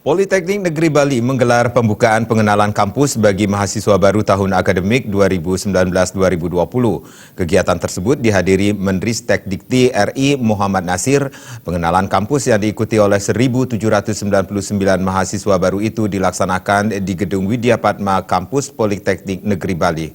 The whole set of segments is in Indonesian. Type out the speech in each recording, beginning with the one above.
Politeknik Negeri Bali menggelar pembukaan pengenalan kampus bagi mahasiswa baru tahun akademik 2019-2020. Kegiatan tersebut dihadiri Menristek Dikti RI Muhammad Nasir. Pengenalan kampus yang diikuti oleh 1.799 mahasiswa baru itu dilaksanakan di Gedung Widya Padma Kampus Politeknik Negeri Bali.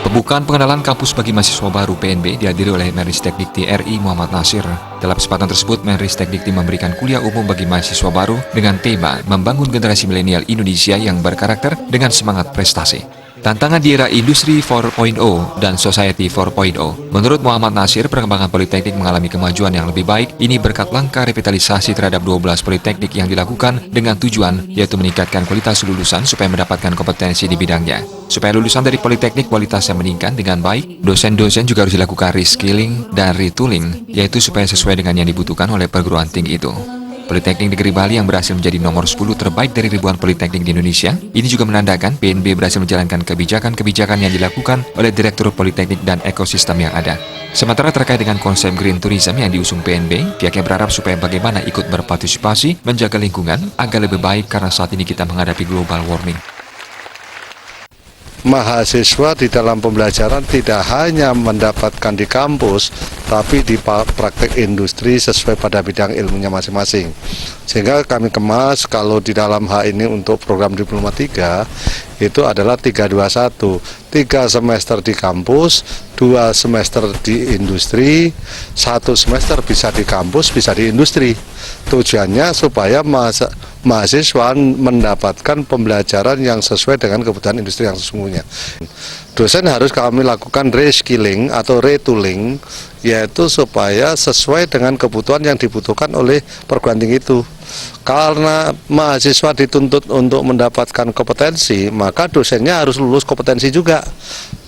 Pembukaan pengenalan kampus bagi mahasiswa baru PNB dihadiri oleh Menristek Dikti RI Muhammad Nasir. Dalam kesempatan tersebut, Menristek Dikti memberikan kuliah umum bagi mahasiswa baru dengan tema Membangun Generasi Milenial Indonesia yang berkarakter dengan semangat prestasi. Tantangan di era Industri 4.0 dan Society 4.0. Menurut Muhammad Nasir, perkembangan politeknik mengalami kemajuan yang lebih baik. Ini berkat langkah revitalisasi terhadap 12 politeknik yang dilakukan dengan tujuan yaitu meningkatkan kualitas lulusan supaya mendapatkan kompetensi di bidangnya. Supaya lulusan dari politeknik kualitasnya meningkat dengan baik, dosen-dosen juga harus dilakukan reskilling dan retooling, yaitu supaya sesuai dengan yang dibutuhkan oleh perguruan tinggi itu. Politeknik Negeri Bali yang berhasil menjadi nomor 10 terbaik dari ribuan politeknik di Indonesia, ini juga menandakan PNB berhasil menjalankan kebijakan-kebijakan yang dilakukan oleh Direktur Politeknik dan ekosistem yang ada. Sementara terkait dengan konsep Green Tourism yang diusung PNB, pihaknya berharap supaya bagaimana ikut berpartisipasi, menjaga lingkungan agar lebih baik karena saat ini kita menghadapi global warming. Mahasiswa di dalam pembelajaran tidak hanya mendapatkan di kampus, tapi di praktek industri sesuai pada bidang ilmunya masing-masing. Sehingga kami kemas kalau di dalam hal ini untuk program Diploma 3 itu adalah 321, 3 semester di kampus, 2 semester di industri, 1 semester bisa di kampus, bisa di industri. Tujuannya supaya mahasiswa mendapatkan pembelajaran yang sesuai dengan kebutuhan industri yang sesungguhnya. Dosen harus kami lakukan reskilling atau retooling, yaitu supaya sesuai dengan kebutuhan yang dibutuhkan oleh perguruan tinggi itu. Karena mahasiswa dituntut untuk mendapatkan kompetensi, maka dosennya harus lulus kompetensi juga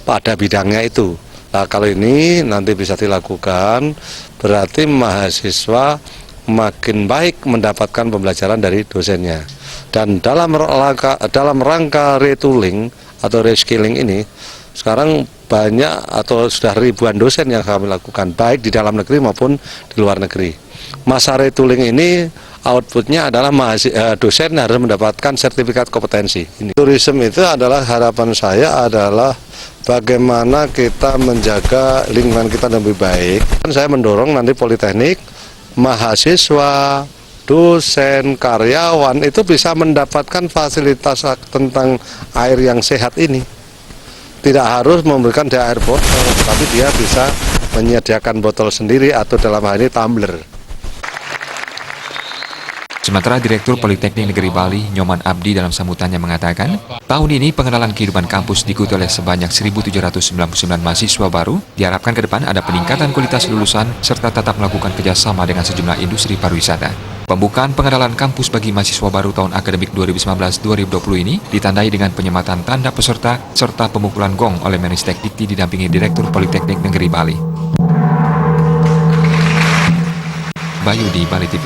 pada bidangnya itu. Nah, kalau ini nanti bisa dilakukan, berarti mahasiswa makin baik mendapatkan pembelajaran dari dosennya. Dan dalam rangka retooling atau reskilling ini, sekarang banyak atau sudah ribuan dosen yang kami lakukan, baik di dalam negeri maupun di luar negeri. Masa retooling ini outputnya adalah dosen harus mendapatkan sertifikat kompetensi. Tourism itu adalah harapan saya adalah bagaimana kita menjaga lingkungan kita lebih baik. Saya mendorong nanti politeknik, mahasiswa, dosen, karyawan itu bisa mendapatkan fasilitas tentang air yang sehat ini. Tidak harus memberikan dia air botol, tapi dia bisa menyediakan botol sendiri atau dalam hal ini tumbler. Sementara Direktur Politeknik Negeri Bali, Nyoman Abdi dalam sambutannya mengatakan, tahun ini pengenalan kehidupan kampus diikuti oleh sebanyak 1.799 mahasiswa baru. Diharapkan ke depan ada peningkatan kualitas lulusan serta tetap melakukan kerjasama dengan sejumlah industri pariwisata. Pembukaan pengenalan kampus bagi mahasiswa baru tahun akademik 2019-2020 ini ditandai dengan penyematan tanda peserta serta pemukulan gong oleh Menristek Dikti didampingi Direktur Politeknik Negeri Bali. Bayu di Bali TV.